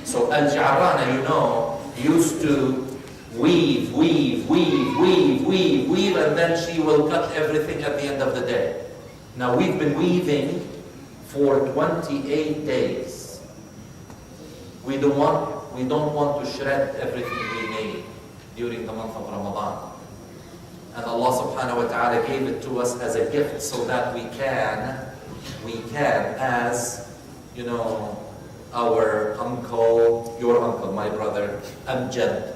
So Al-Ja'rana, you know, used to weave, and then she will cut everything at the end of the day. Now we've been weaving for 28 days. We don't want to shred everything we made during the month of Ramadan. And Allah subhanahu wa ta'ala gave it to us as a gift so that we can, as, you know, our uncle, your uncle, my brother, Amjad,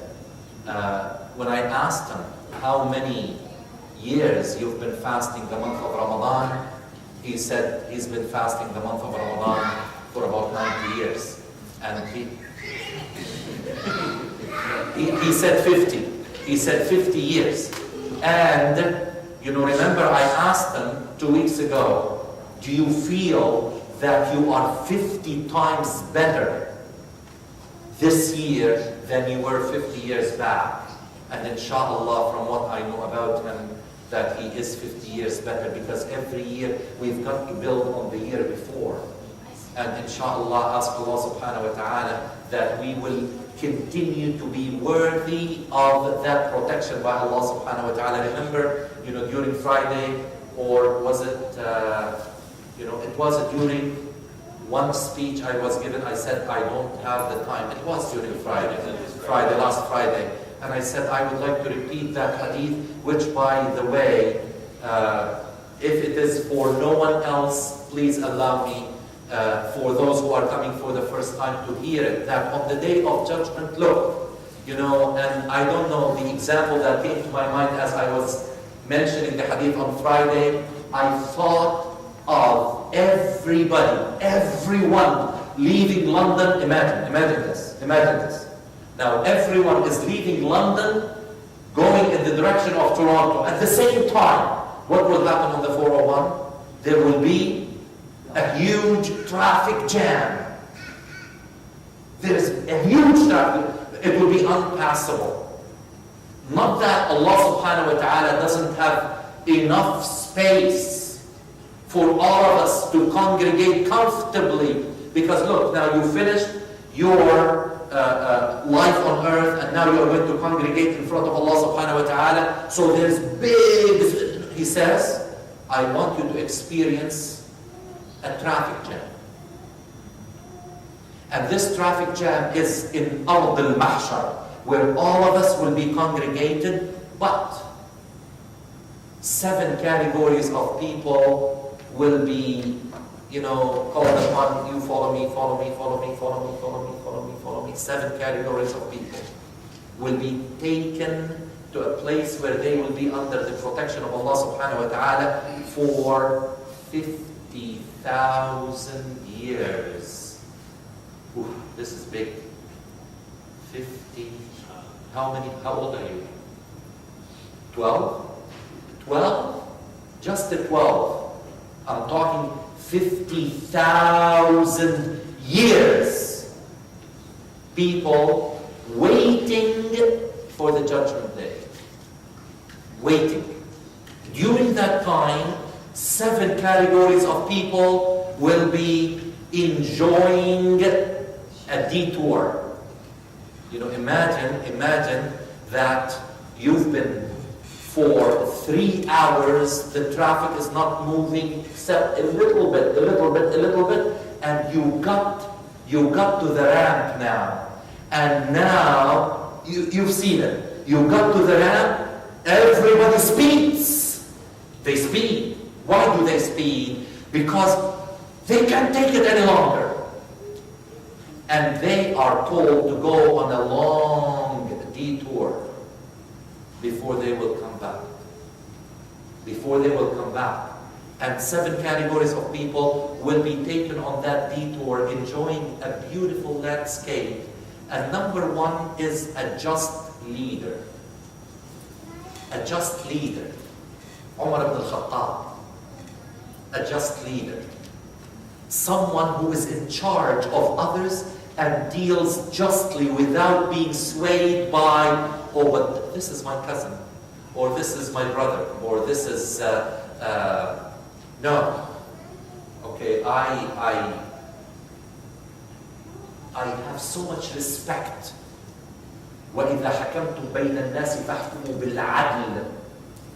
when I asked him how many years you've been fasting the month of Ramadan, he said he's been fasting the month of Ramadan for about 90 years. And he said 50. He said 50 years. And, you know, remember I asked him 2 weeks ago, do you feel that you are 50 times better this year than you were 50 years back? And inshallah, from what I know about him, that he is 50 years better, because every year we've got to build on the year before. And inshallah, ask Allah subhanahu wa ta'ala that we will continue to be worthy of that protection by Allah subhanahu wa ta'ala. Remember, you know, during Friday, or was it, you know, it was during one speech I was given, I said I don't have the time. It was during Friday, last Friday. And I said I would like to repeat that hadith, which, by the way, if it is for no one else, please allow me, for those who are coming for the first time, to hear it, that on the day of judgment, look, you know, and I don't know, the example that came to my mind as I was mentioning the hadith on Friday, I thought of everyone leaving London. Imagine this. Now everyone is leaving London, going in the direction of Toronto. At the same time, what will happen on the 401? There will be a huge traffic jam. There is a huge traffic. It will be unpassable. Not that Allah subhanahu wa ta'ala doesn't have enough space for all of us to congregate comfortably. Because look, now you finished your life on earth, and now you are going to congregate in front of Allah subhanahu wa ta'ala. So there's big, he says, I want you to experience a traffic jam. And this traffic jam is in Ard al-Mahshar, where all of us will be congregated, but 7 categories of people will be, you know, called upon. You follow me, follow me, follow me, follow me, follow me, follow me, follow me. 7 categories of people will be taken to a place where they will be under the protection of Allah subhanahu wa ta'ala for 50,000 years. Ooh, this is big. 50. How old are you? 12? 12? Just the 12. I'm talking 50,000 years. People waiting for the judgment day. Waiting. During that time, 7 categories of people will be enjoying a detour. You know, imagine that you've been for 3 hours, the traffic is not moving except a little bit, and you got to the ramp now. And now, you've seen it. You got to the ramp, everybody speeds. They speed. Why do they speed? Because they can't take it any longer. And they are told to go on a long detour before they will come back. And 7 categories of people will be taken on that detour, enjoying a beautiful landscape. And number 1 is a just leader. A just leader. Umar ibn al-Khattab. A just leader. Someone who is in charge of others and deals justly without being swayed by, oh, but this is my cousin, or this is my brother, or this is, no. Okay, I have so much respect. وَإِذَا حَكَمْتُمْ بَيْنَ النَّاسِ فَاحْكُمُوا بِالْعَدْلِ.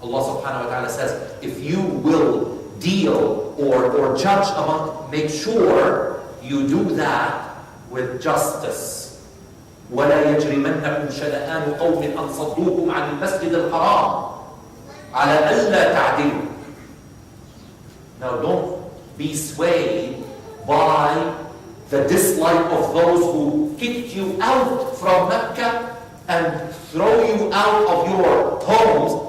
Allah subhanahu wa ta'ala says, if you will deal or judge among, make sure you do that with justice. وَلَا يَجْرِمَنَّكُمْ شَنَآنُ قَوْمٍ أَنْ صَدُّوكُمْ عَنِ الْمَسْجِدِ الْحَرَامِ عَلَى أَلَّا تَعْدِلُوا. Now don't be swayed by the dislike of those who kicked you out from Mecca and throw you out of your homes.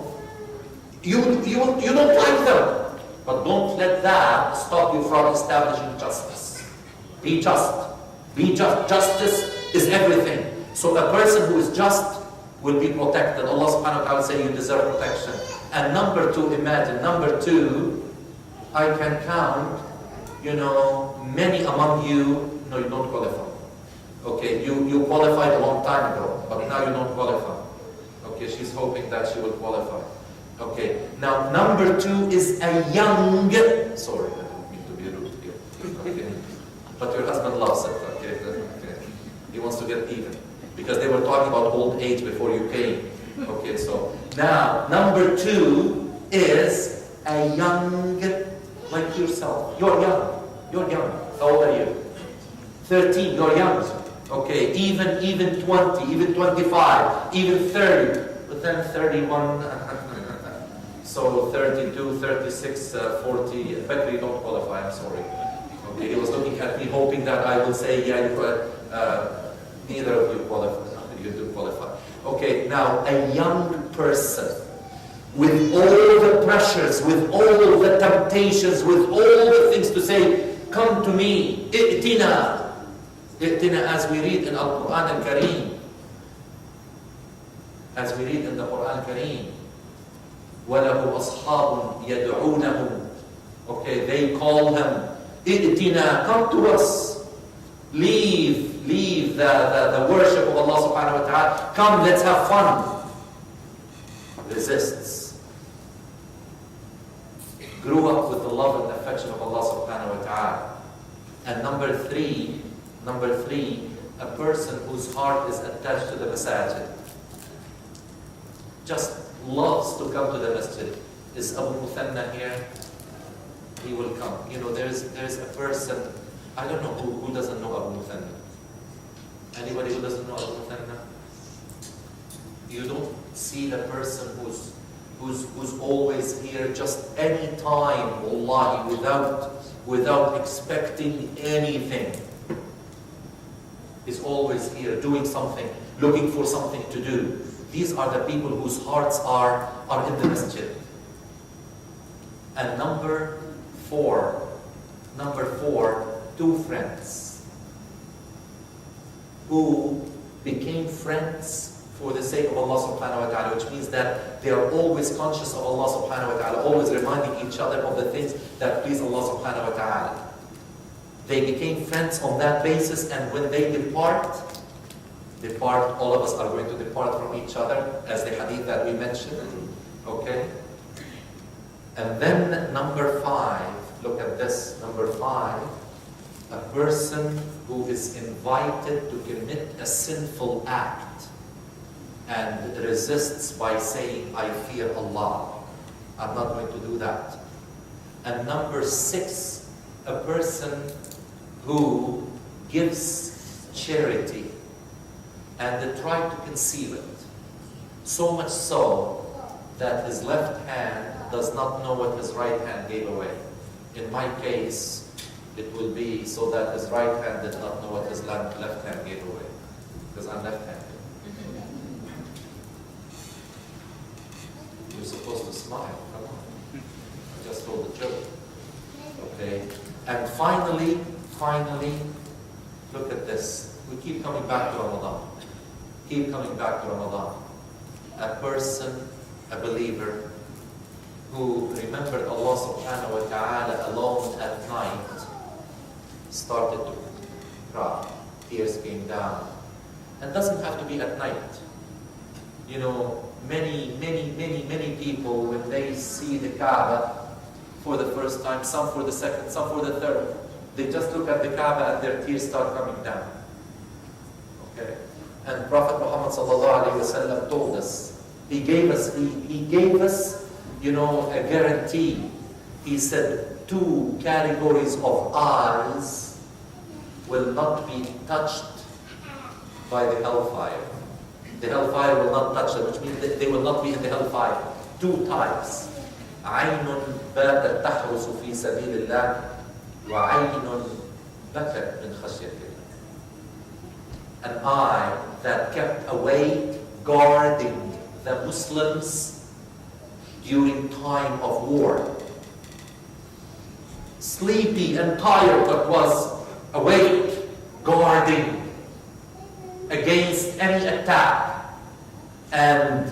You don't like them, but don't let that stop you from establishing justice. Be just. Be just. Justice is everything. So a person who is just will be protected. Allah subhanahu wa ta'ala say you deserve protection. And number two, imagine, number two, I can count, many among you, no, you don't qualify. Okay, you qualified a long time ago, but now you don't qualify. Okay, she's hoping that she will qualify. Okay, now number two is a young, sorry, I don't mean to be rude here. Okay. But your husband loves it, okay? He wants to get even. Because they were talking about old age before you came. Okay, so now number two is a young, like yourself. You're young. You're young. How old are you? 13, you're young. Okay, even 20, even 25, even 30, but then 31, so 32, 36, 40, but you don't qualify, I'm sorry. Okay, he was looking at me hoping that I will say, yeah, neither of you qualify, you do qualify. Okay, now a young person with all the pressures, with all the temptations, with all the things to say, come to me, i'tina, as we read in Al-Quran Kareem. As we read in the Quran Kareem. وَلَهُ أَصْحَابٌ يَدْعُونَهُ. Okay, they call him, i'tina, come to us. Leave the worship of Allah subhanahu wa ta'ala. Come, let's have fun. Resists. Grew up with the love and affection of Allah subhanahu wa ta'ala. And number three, a person whose heart is attached to the masajid. Just loves to come to the masjid. Is Abu Muthanna here? He will come. There's a person, I don't know who doesn't know Abu Muthanna. Anybody who doesn't know Abu Muthanna? You don't see the person who's always here just any time, wallahi, without expecting anything. Is always here, doing something, looking for something to do. These are the people whose hearts are in the masjid. And number four, two friends who became friends for the sake of Allah subhanahu wa ta'ala, which means that they are always conscious of Allah subhanahu wa ta'ala, always reminding each other of the things that please Allah subhanahu wa ta'ala. They became friends on that basis, and when they depart, all of us are going to depart from each other, as the hadith that we mentioned. Okay? And then number five, look at this, number five, a person who is invited to commit a sinful act and resists by saying, I fear Allah. I'm not going to do that. And number six, a person who gives charity and they try to conceal it. So much so that his left hand does not know what his right hand gave away. In my case, it will be so that his right hand did not know what his left hand gave away. Because I'm left-handed. You're supposed to smile. Come on. I just told the joke. Okay. And finally, look at this. We keep coming back to Ramadan. Keep coming back to Ramadan. A person, a believer, who remembered Allah subhanahu wa ta'ala alone at night, started to cry. Tears came down. And doesn't have to be at night. Many people, when they see the Kaaba for the first time, some for the second, some for the third, they just look at the Kaaba and their tears start coming down. Okay. And Prophet Muhammad sallallahu alaihi wasallam told us, he gave us, you know, a guarantee. He said, 2 categories of eyes will not be touched by the hellfire. The hellfire will not touch them, which means that they will not be in the hellfire. 2 types. عين باتت تحرس في سبيل الله وعين بكت من خشية الله. An eye that kept awake, guarding the Muslims during time of war. Sleepy and tired, but was awake, guarding against any attack. And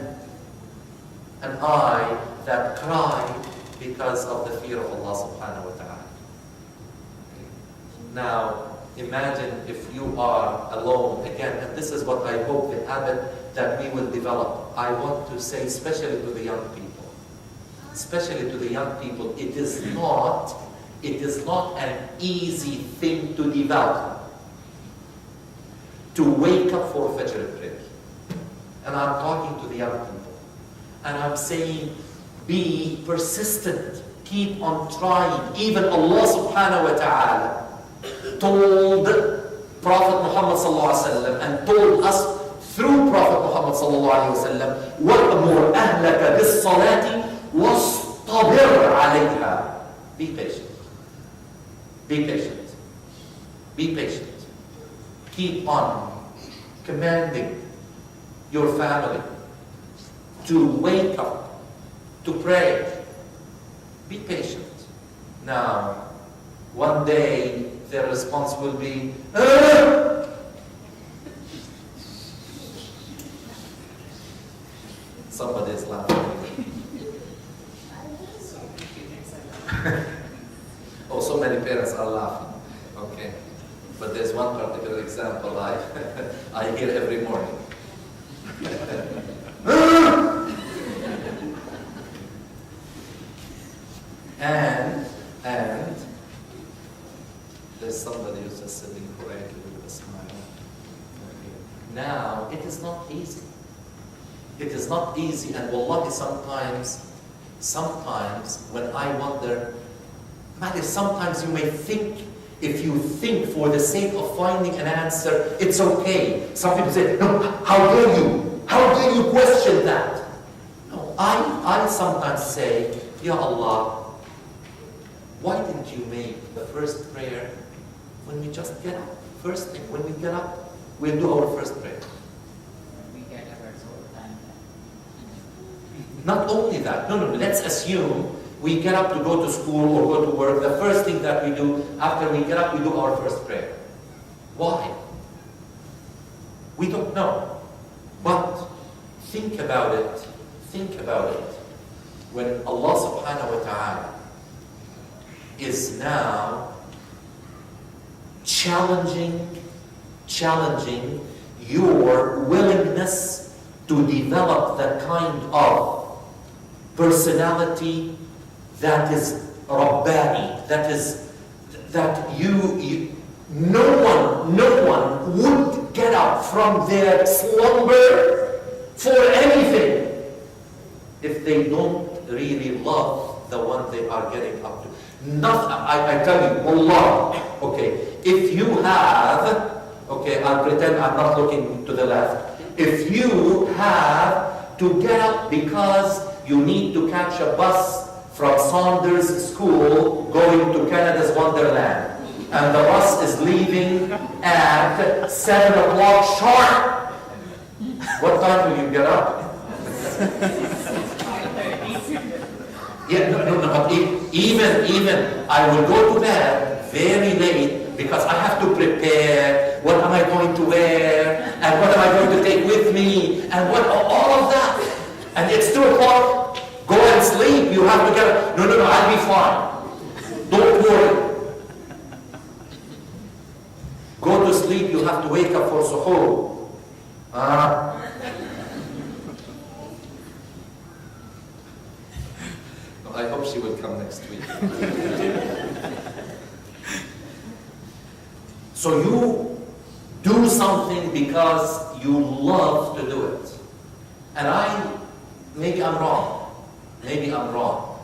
an eye that cried because of the fear of Allah subhanahu wa ta'ala. Now, imagine if you are alone again, and this is what I hope, the habit that we will develop. I want to say, especially to the young people, it is not an easy thing to develop, to wake up for Fajr prayer. And I'm talking to the young people, and I'm saying, be persistent, keep on trying. Even Allah subhanahu wa ta'ala told Prophet Muhammad sallallahu alaihi wasallam and told us through Prophet Muhammad sallallahu alaihi wasallam, وَأْمُرْ أَهْلَكَ بِالصَّلَاةِ وَاصْطَبِرْ عَلَيْهَا. Be patient. Be patient. Be patient. Keep on commanding your family to wake up, to pray. Be patient. Now, one day their response will be, Somebody is laughing. Oh, so many parents are laughing. Okay. But there's one particular example I hear every morning. And there's somebody who's just sitting quietly with a smile. Now, it is not easy. It is not easy, and wallahi, sometimes when I wonder, matter, sometimes you may think, if you think for the sake of finding an answer, it's okay. Some people say, no, how dare you? How dare you question that? No, I sometimes say, Ya Allah, why didn't you make the first prayer when we just get up? First thing, when we get up, we'll do our first prayer. We get efforts all the time. Not only that, no, let's assume we get up to go to school or go to work. The first thing that we do, after we get up, we do our first prayer. Why? We don't know. But think about it. Think about it. When Allah subhanahu wa ta'ala is now challenging your willingness to develop the kind of personality that is Rabbani, that no one would get up from their slumber for anything if they don't really love the one they are getting up to. Nothing, I tell you, Allah, okay, if you have, okay, I'll pretend I'm not looking to the left. If you have to get up because you need to catch a bus from Saunders School going to Canada's Wonderland, and the bus is leaving at 7 o'clock sharp, what time will you get up? Yeah, no, but even I will go to bed very late because I have to prepare what am I going to wear and what am I going to take with me and what all of that. And it's 2 o'clock, go and sleep, you have to get up. No, I'll be fine. Don't worry. Go to sleep, you have to wake up for suhoor. I hope she will come next week. So you do Do something because you love to do it. And maybe I'm wrong. Maybe I'm wrong.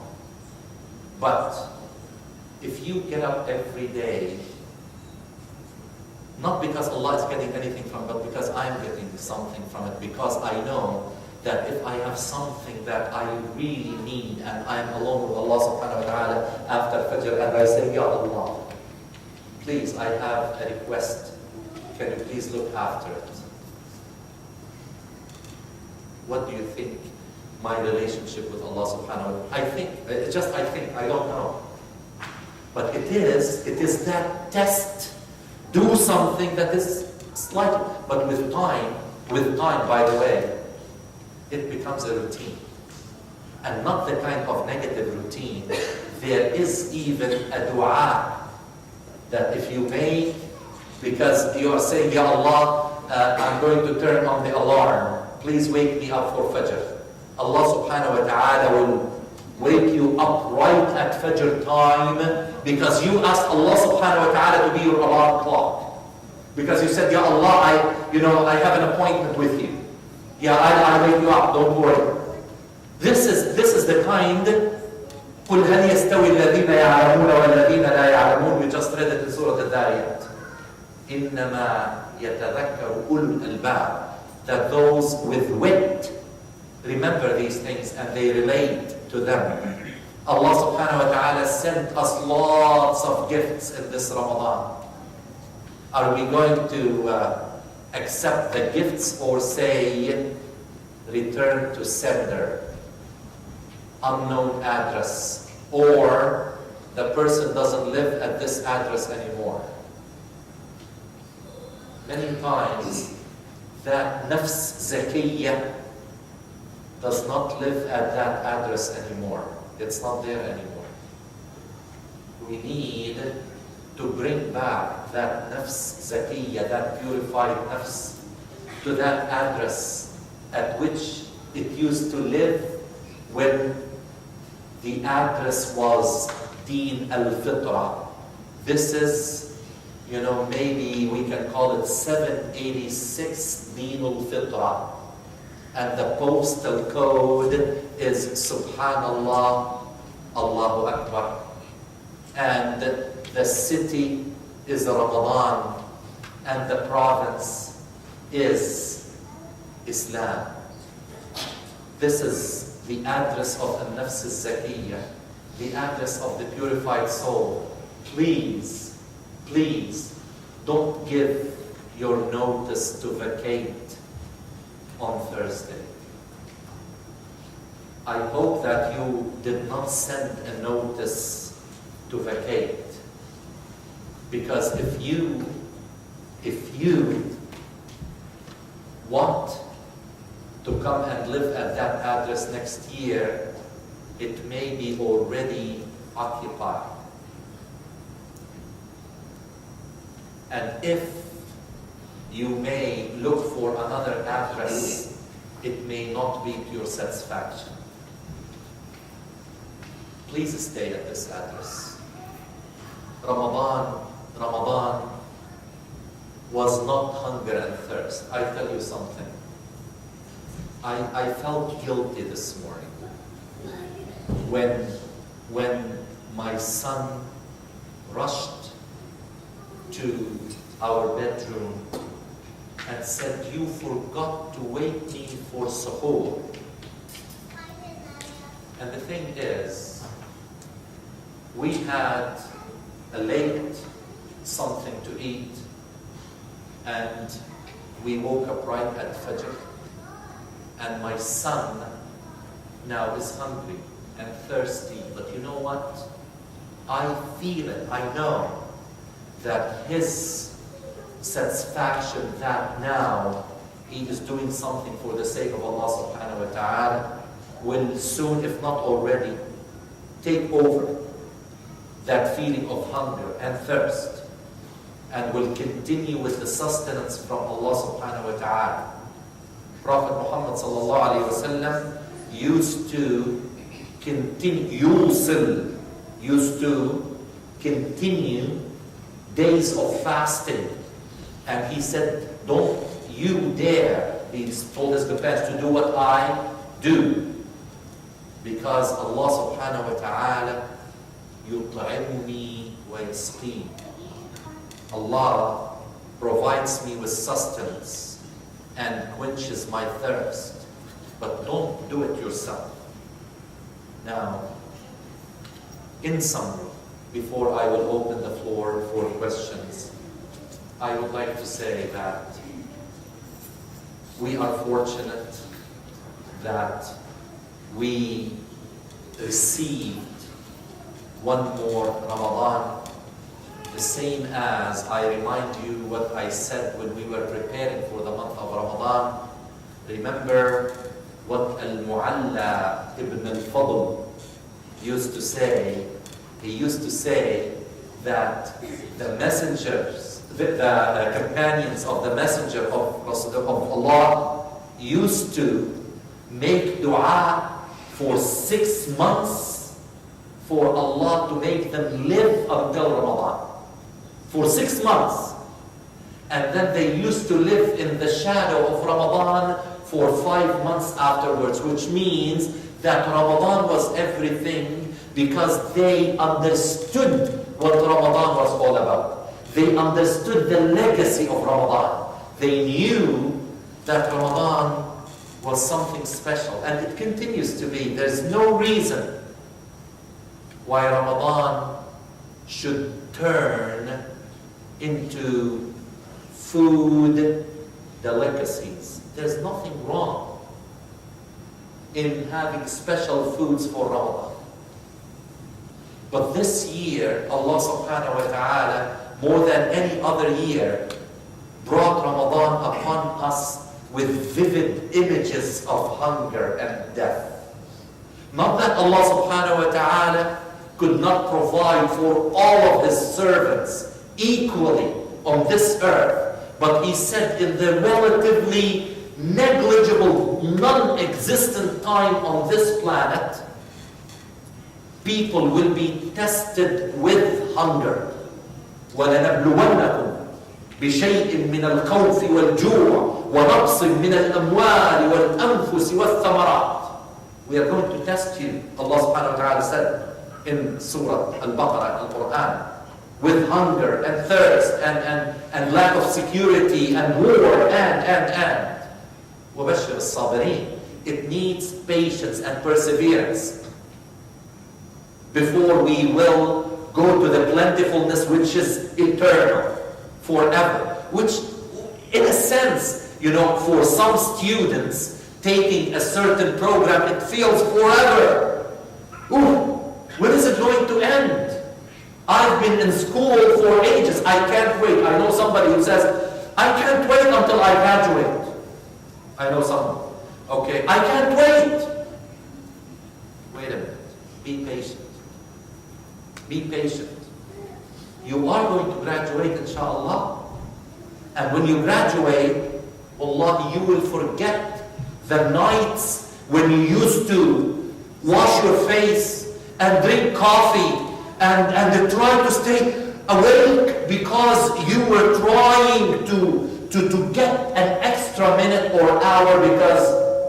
But if you get up every day, not because Allah is getting anything from it, but because I'm getting something from it, because I know that if I have something that I really need and I'm alone with Allah subhanahu wa ta'ala after Fajr and I say, Ya Allah, please, I have a request. Can you please look after it? What do you think my relationship with Allah subhanahu wa ta'ala? I think, I don't know. But it is that test. Do something that is slight, but with time, by the way, it becomes a routine. And not the kind of negative routine. There is even a dua that if you make, because you are saying, Ya Allah, I'm going to turn on the alarm. Please wake me up for Fajr. Allah subhanahu wa ta'ala will wake you up right at Fajr time because you asked Allah subhanahu wa ta'ala to be your alarm clock. Because you said, Ya Allah, I have an appointment with you. Yeah, I'll wake you up, don't worry. This is the kind, قُلْ هَلْ يَسْتَوِي الَّذِينَ يَعْلَمُونَ وَالَّذِينَ لَا يَعْلَمُونَ. We just read it in Surah Al-Dariyat. إِنَّمَا يَتَذَكَّرُ أُولُو الْأَلْبَابِ. That those with wit remember these things and they relate to them. Allah subhanahu wa ta'ala sent us lots of gifts in this Ramadan. Are we going to accept the gifts or say, return to sender, unknown address, or the person doesn't live at this address anymore? Many times, that nafs zakiyya does not live at that address anymore. It's not there anymore. We need to bring back that nafs zakiyya, that purified nafs, to that address at which it used to live when the address was Deen al-Fitra. This is, maybe we can call it 786 Deen al-Fitra. And the postal code is Subhanallah, Allahu Akbar. And the city is Ramadan, and the province is Islam. This is the address of the Nafs al-Zakiyya, the address of the purified soul. Please, don't give your notice to vacate on Thursday. I hope that you did not send a notice to vacate, because if you want to come and live at that address next year, it may be already occupied. And if you may look for another address, it may not be to your satisfaction. Please stay at this address. Ramadan was not hunger and thirst. I tell you something. I felt guilty this morning when my son rushed to our bedroom and said, "You forgot to wake me for suhoor." And the thing is, we had a late something to eat, and we woke up right at Fajr. And my son now is hungry and thirsty. But you know what? I feel it. I know that his satisfaction that now he is doing something for the sake of Allah subhanahu wa ta'ala will soon, if not already, take over that feeling of hunger and thirst, and will continue with the sustenance from Allah subhanahu wa ta'ala. Prophet Muhammad sallallahu alayhi wa sallam used to continue days of fasting. And he said, don't you dare, he told his companions, to do what I do. Because Allah subhanahu wa ta'ala يطعمني ويسقين. Allah provides me with sustenance and quenches my thirst. But don't do it yourself. Now, in summary, before I will open the floor for questions, I would like to say that we are fortunate that we received one more Ramadan, the same as I remind you what I said when we were preparing for the month of Ramadan. Remember what Al-Mu'alla ibn al-Fadl used to say. He used to say that the messengers, the companions of the messenger of Allah used to make dua for 6 months for Allah to make them live until Ramadan. For 6 months. And then they used to live in the shadow of Ramadan for 5 months afterwards, which means that Ramadan was everything because they understood what Ramadan was all about. They understood the legacy of Ramadan. They knew that Ramadan was something special, and it continues to be. There's no reason why Ramadan should turn into food delicacies. There's nothing wrong in having special foods for Ramadan. But this year, Allah subhanahu wa ta'ala, more than any other year, brought Ramadan upon us with vivid images of hunger and death. Not that Allah subhanahu wa ta'ala could not provide for all of His servants equally on this earth, but He said in the relatively negligible, non-existent time on this planet, people will be tested with hunger. وَلَنَبْلُوَنَّكُمْ بِشَيْءٍ مِّنَ الْخَوْفِ وَالْجُوعِ وَنَقْصٍ مِّنَ الْأَمْوَالِ وَالْأَنفُسِ وَالثَّمَرَاتِ. We are going to test you, Allah subhanahu wa ta'ala said in Surah Al-Baqarah, Al-Quran, with hunger and thirst and lack of security and war and. وَبَشِّرِ الصَّابِرِينَ. It needs patience and perseverance before we will go to the plentifulness which is eternal, forever. Which, in a sense, for some students taking a certain program, it feels forever. Ooh, when is it going to end? I've been in school for ages. I can't wait. I know somebody who says, I can't wait until I graduate. I know someone. Okay, I can't wait. Wait a minute. Be patient. Be patient. You are going to graduate, inshallah. And when you graduate, wallahi, you will forget the nights when you used to wash your face and drink coffee and try to stay awake because you were trying to get an extra minute or hour because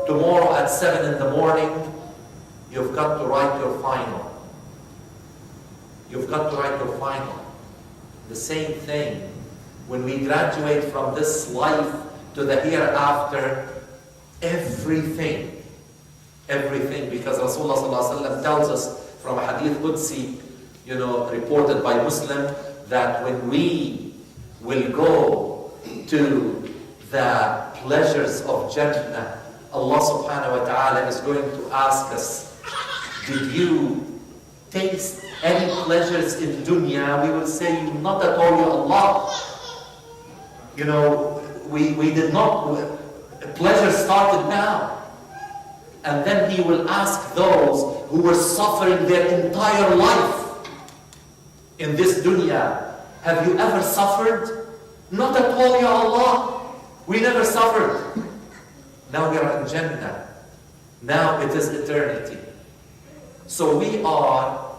tomorrow at 7 in the morning, you've got to write your final. You've got to write your final. The same thing. When we graduate from this life to the hereafter, everything, because Rasulullah tells us from a hadith Qudsi, reported by Muslim, that when we will go to the pleasures of Jannah, Allah subhanahu wa ta'ala is going to ask us, did you taste any pleasures in dunya? We will say, not at all, Ya Allah. We did not. Pleasure started now. And then He will ask those who were suffering their entire life in this dunya, have you ever suffered? Not at all, Ya Allah. We never suffered. Now we are in Jannah. Now it is eternity. So we are,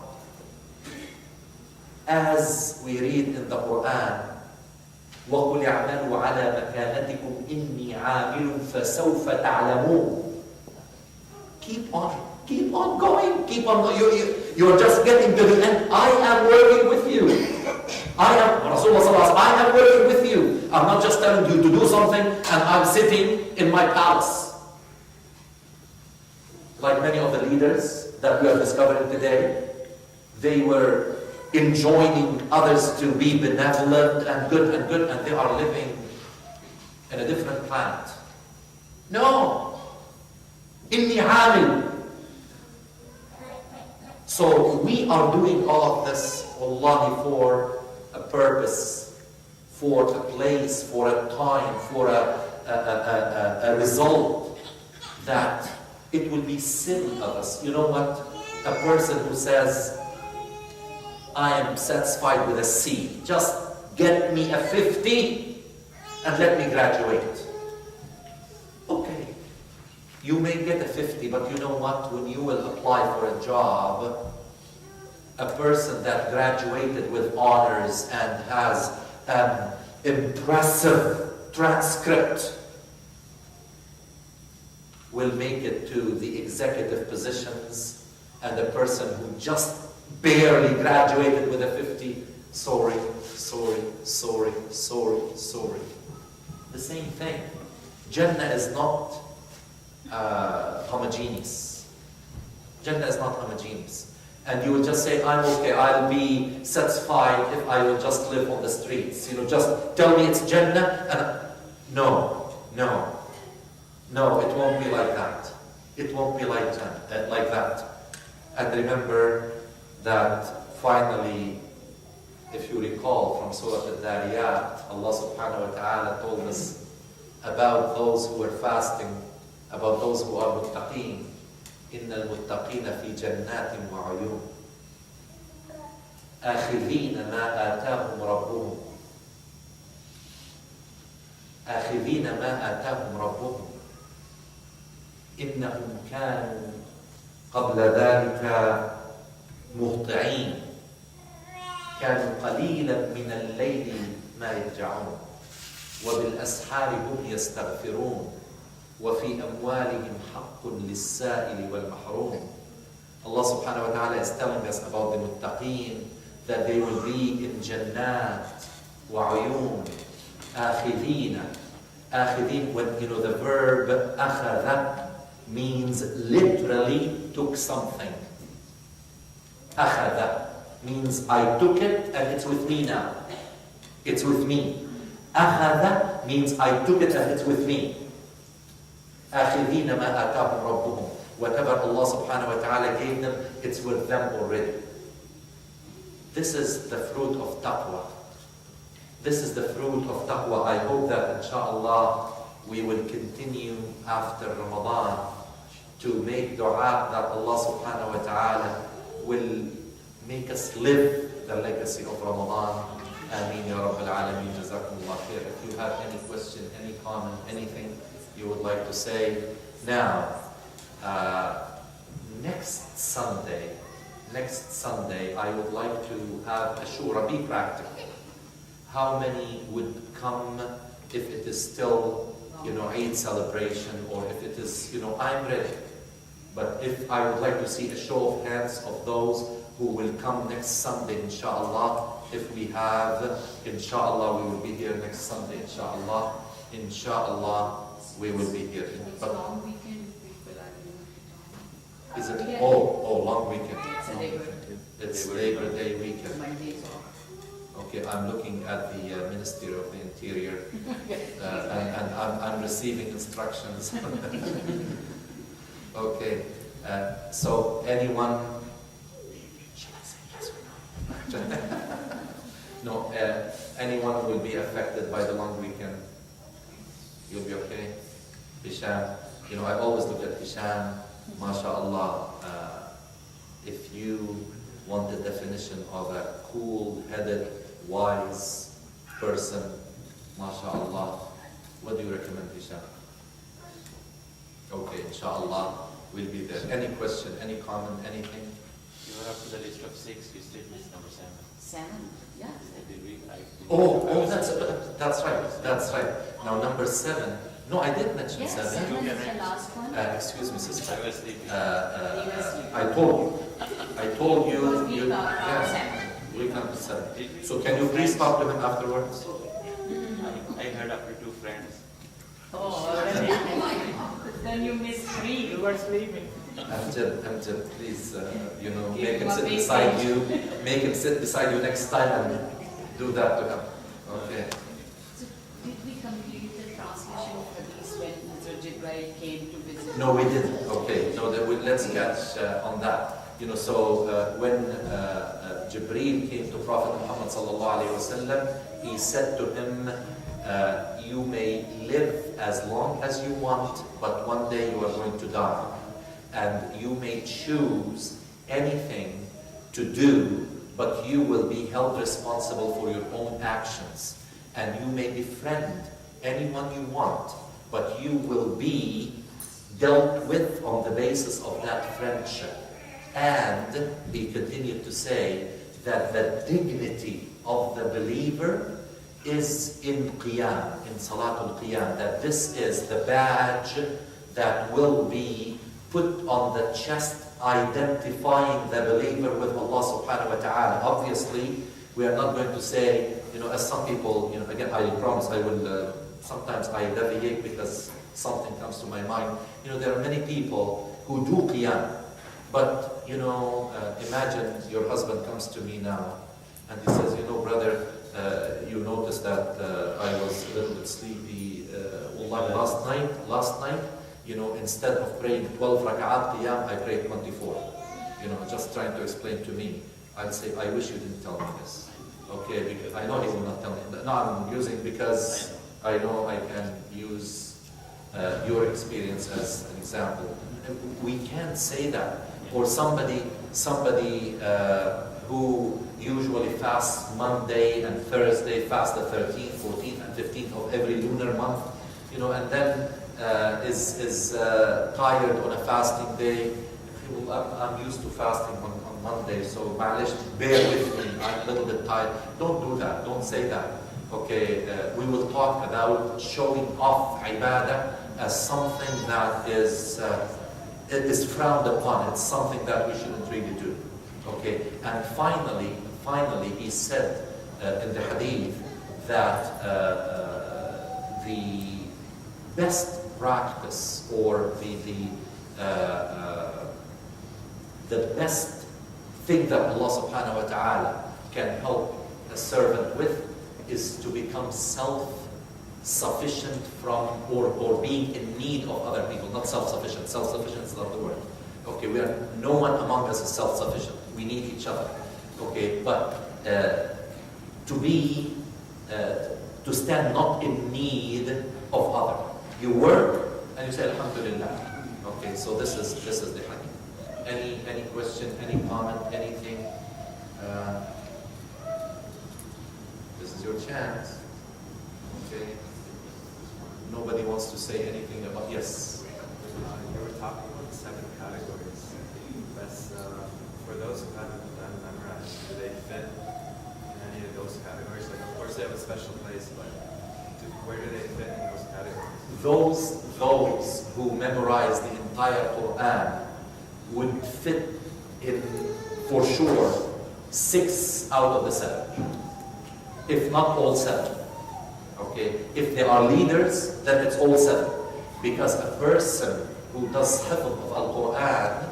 as we read in the Quran, وَقُلْ اعْمَلُوا عَلَى مَكَانَتِكُمْ إِنِّي عَامِلٌ فَسَوْفَ تَعْلَمُونَ. Keep on going, keep on. You're just getting to the end. I am working with you. Rasulullah, I am working with you. I'm not just telling you to do something and I'm sitting in my palace. Like many of the leaders that we are discovering today, they were enjoining others to be benevolent and good, and they are living in a different planet. No. Inni amil. So we are doing all of this, wallahi, for a purpose, for a place, for a time, for a result that it will be silly of us. You know what? A person who says, I am satisfied with a C. Just get me a 50 and let me graduate. Okay. You may get a 50, but you know what? When you will apply for a job, a person that graduated with honors and has an impressive transcript will make it to the executive positions, and the person who just barely graduated with a 50, sorry. The same thing. Jannah is not homogeneous. Jannah is not homogeneous. And you will just say, I'm okay, I'll be satisfied if I will just live on the streets. Just tell me it's Jannah, and no, it won't be like that. It won't be like that. And remember that finally, if you recall from Surah Al-Dariyat, Allah subhanahu wa ta'ala told us about those who are fasting, about those who are muttaqeen. إِنَّ الْمُتَّقِينَ فِي جَنَّاتٍ وَعُيُونٍ آخِذِينَ مَا آتَاهُمْ رَبُّهُمْ آخِذِينَ مَا آتَاهُمْ رَبُّهُمْ إِنَّهُمْ كَانُوا قَبْلَ ذَلِكَ مُهْطِعِينَ كَانُوا قَلِيلًا مِنَ اللَّيْلِ مَا يَهْجَعُونَ وَبِالْأَسْحَارِ هُمْ يَسْتَغْفِرُونَ وَفِي أَمْوَالِهِمْ حَقٌّ لِلسَّائِلِ وَالْمَحْرُومِ. Allah subhanahu wa ta'ala is telling us about the muttaqeen, that they will be in jannat وَعُيُونَ آخِذِينَ. When the verb أخذ means literally took something. أخذ means I took it and it's with me now. It's with me. أخذ means I took it and it's with me. آخِذِينَ مَا آتَاهُمْ رَبُّهُمْ. Whatever Allah subhanahu wa ta'ala gave them, it's with them already. This is the fruit of taqwa. This is the fruit of taqwa. I hope that inshallah we will continue after Ramadan to make dua that Allah subhanahu wa ta'ala will make us live the legacy of Ramadan. Ameen ya Rabbil Alameen. Jazakumullah khair. If you have any question, any comment, anything you would like to say. Now, next Sunday, I would like to have a shura, be practical. How many would come if it is still, Eid celebration, or if it is, I'm ready. But if I would like to see a show of hands of those who will come next Sunday, inshallah. If we have, inshallah, we will be here next Sunday, inshallah. Inshallah, we will be here. But long weekend, people are doing. is it? Oh, long weekend. It's a Labor. It's Labor Day weekend. Mondays off. Okay, I'm looking at the Ministry of the Interior, and I'm receiving instructions. Okay, so anyone? Should I say yes or no? No, anyone will be affected by the long weekend. You'll be okay? Hisham, I always look at Hisham, mashallah. If you want the definition of a cool-headed, wise person, mashallah, what do you recommend, Hisham? Okay, inshallah, we'll be there. Any question, any comment, anything? were up to the list of 6, you still missed number 7. 7, yeah. Did we, Oh, that's right. That's right. Now number 7. No, I did mention Yes, 7. 7 is the last one. Excuse me, sister. I was sleeping. I told you. Because we got yes, 7. we come to 7. So can you please talk to him afterwards? I heard after 2 friends. Oh, then you missed 3. You were sleeping. Amjad, please, Give make him him a sit big beside pinch. you. Make him sit beside you next time and do that to him. Okay. So did we complete the translation of hadith when Hazrat Jibreel came to visit? No, we didn't. Okay. No, let's catch on that. So when Jibreel came to Prophet Muhammad sallallahu alaihi wasallam, he said to him, "You may live as long as you want, but one day you are going to die. And you may choose anything to do, but you will be held responsible for your own actions. And you may befriend anyone you want, but you will be dealt with on the basis of that friendship." And he continued to say that the dignity of the believer is in Qiyam, in Salatul Qiyam, that this is the badge that will be put on the chest, identifying the believer with Allah subhanahu wa ta'ala. Obviously, we are not going to say, as some people, again, I promise I will, sometimes I deviate because something comes to my mind. There are many people who do Qiyam, but, imagine your husband comes to me now and he says, brother, you noticed that I was a little bit sleepy, last night, instead of praying 12 rak'at qiyam, I prayed 24. Just trying to explain to me. I'll say, I wish you didn't tell me this. Okay, because I know he will not tell me. No, I'm using because I know I can use your experience as an example. We can't say that. Or somebody who usually fasts Monday and Thursday, fast the 13th, 14th, and 15th of every lunar month, and then is tired on a fasting day. I'm used to fasting on Monday, so ma'alish, bear with me, I'm a little bit tired. Don't do that, don't say that. Okay, we will talk about showing off ibadah as something that is frowned upon. It's something that we shouldn't really do. Okay, and finally, he said in the hadith that the best practice or the best thing that Allah subhanahu wa ta'ala can help a servant with is to become self-sufficient from or being in need of other people, not self-sufficient. Self-sufficient is not the word. Okay, no one among us is self-sufficient. We need each other. Okay, but to stand not in need of other. You work and you say Alhamdulillah. Okay, so this is the hadith. Any question, any comment, anything? This is your chance. Okay. Nobody wants to say anything about yes. You were talking about 7 categories. That's for those who haven't done memorized, do they fit in any of those categories? Like, of course, they have a special place, but where do they fit in those categories? Those who memorize the entire Quran would fit in, for sure, 6 out of the 7, if not all 7. Okay, if they are leaders, then it's all 7, because a person who does hifz of Al-Quran,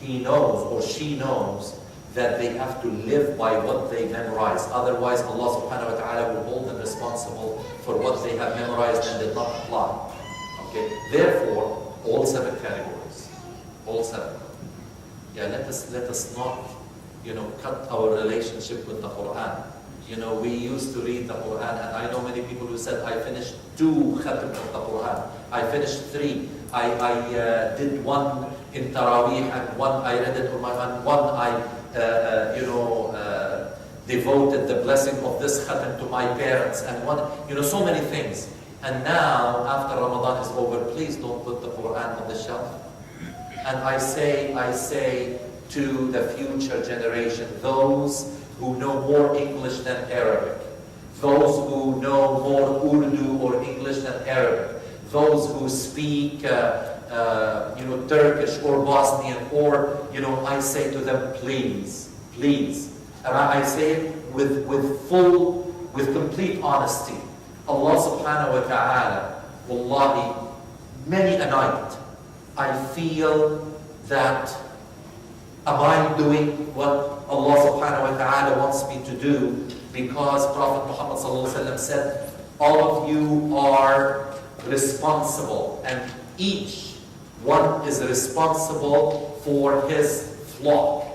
he knows or she knows that they have to live by what they memorize. Otherwise, Allah subhanahu wa ta'ala will hold them responsible for what they have memorized and did not apply. Okay, therefore, all 7 categories, all 7. Yeah, let us not, cut our relationship with the Quran. We used to read the Quran, and I know many people who said, I finished 2 khatm of the Quran. I finished 3. I did 1 in Taraweeh, and 1 I read it on my own, 1 I, devoted the blessing of this khatm to my parents, and 1, so many things. And now, after Ramadan is over, please don't put the Quran on the shelf. And I say to the future generation, those who know more English than Arabic, those who know more Urdu or English than Arabic, those who speak Turkish or Bosnian, or I say to them, please, please, and I say it with complete honesty. Allah subhanahu wa ta'ala, wallahi, many a night I feel that, am I doing what Allah subhanahu wa ta'ala wants me to do? Because Prophet Muhammad sallallahu alaihi wasallam said, all of you are responsible, and each one is responsible for his flock.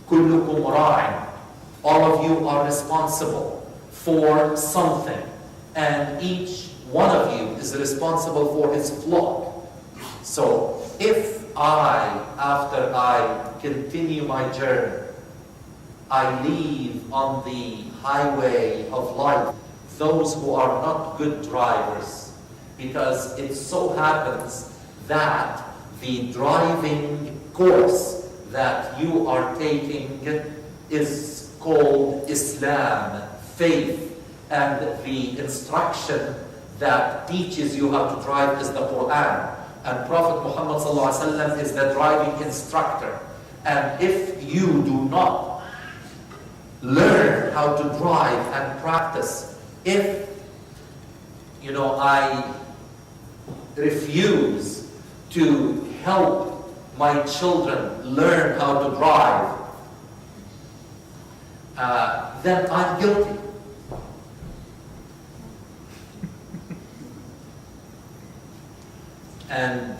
Kullukum ra'in. All of you are responsible for something, and each one of you is responsible for his flock. So if after I continue my journey, I leave on the highway of life those who are not good drivers, because it so happens that the driving course that you are taking is called Islam, faith, and the instruction that teaches you how to drive is the Quran. And Prophet Muhammad ﷺ is the driving instructor. And if you do not learn how to drive and practice, if I refuse to help my children learn how to drive, then I'm guilty. And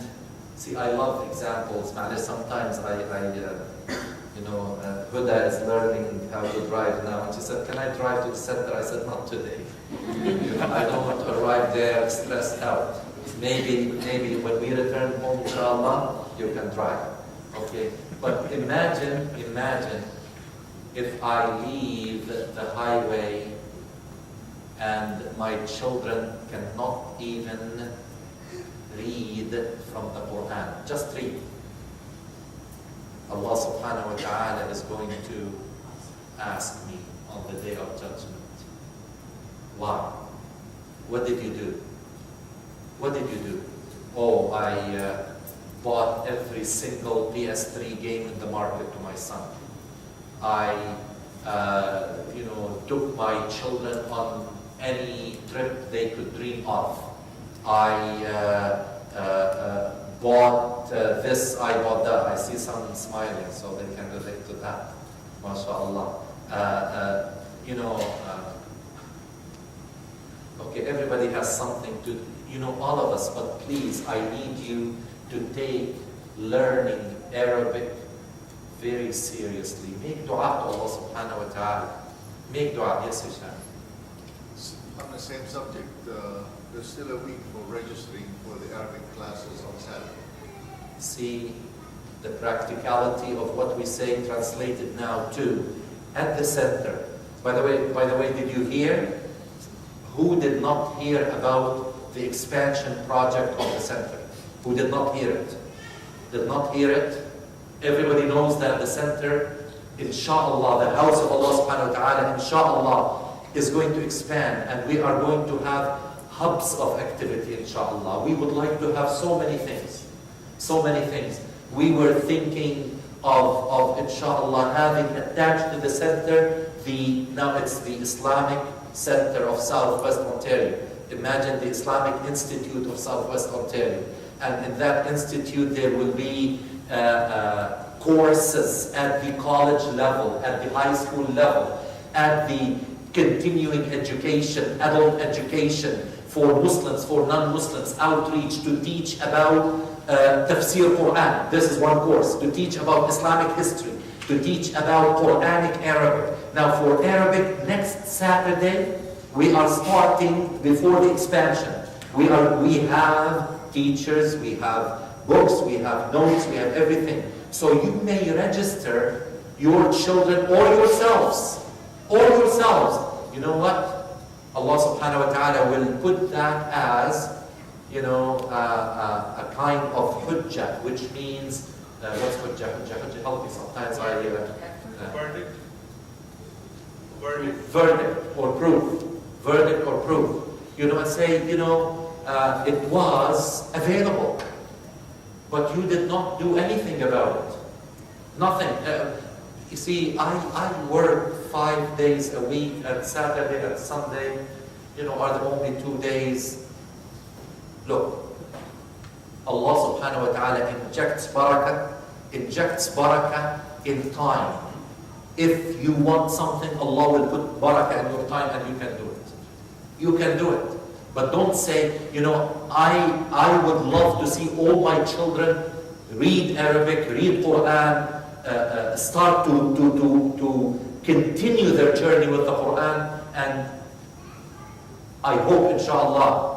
see, I love examples. Sometimes Huda is learning how to drive now, and she said, "Can I drive to the center?" I said, "Not today. I don't want to arrive there stressed out. Maybe when we return home, inshallah, you can drive." Okay, but imagine if I leave the highway and my children cannot even read from the Quran. Just read. Allah subhanahu wa ta'ala is going to ask me on the day of judgment, why? What did you do? What did you do? Oh, I bought every single PS3 game in the market to my son. I took my children on any trip they could dream of. I bought this, I bought that. I see some smiling, so they can relate to that. MashaAllah. Okay, everybody has something to, all of us, but please, I need you to take learning Arabic very seriously. Make dua to Allah subhanahu wa ta'ala. Make dua. Yes, Hisham. On the same subject, there's still a week for registering for the Arabic classes on Saturday. See the practicality of what we say translated now to at the center. By the way, did you hear? Who did not hear about the expansion project of the center? Who did not hear it? Did not hear it? Everybody knows that the center, inshallah, the house of Allah subhanahu wa ta'ala, inshallah, is going to expand, and we are going to have hubs of activity, inshallah. We would like to have so many things. So many things. We were thinking of inshallah, having attached to the center, now it's the Islamic Center of Southwest Ontario. Imagine the Islamic Institute of Southwest Ontario. And in that institute, there will be courses at the college level, at the high school level, at the continuing education, adult education for Muslims, for non-Muslims, outreach to teach about Tafsir Quran. This is one course. To teach about Islamic history, to teach about Quranic Arabic. Now for Arabic, next Saturday, we are starting before the expansion. We have teachers, we have books, we have notes, we have everything. So you may register your children or yourselves. You know what? Allah subhanahu wa ta'ala will put that as, a kind of hujjah, which means what's good, help me sometimes. Verdict. Verdict. Verdict or proof. Verdict or proof. You know, and say, you know, it was available, but you did not do anything about it. Nothing. You see, I work 5 days a week, and Saturday and Sunday, you know, are the only 2 days. Look, Allah subhanahu wa ta'ala injects barakah in time. If you want something, Allah will put barakah in your time and you can do it. You can do it. But don't say, you know, I would love to see all my children read Arabic, read Quran, start to continue their journey with the Quran, and I hope, inshallah,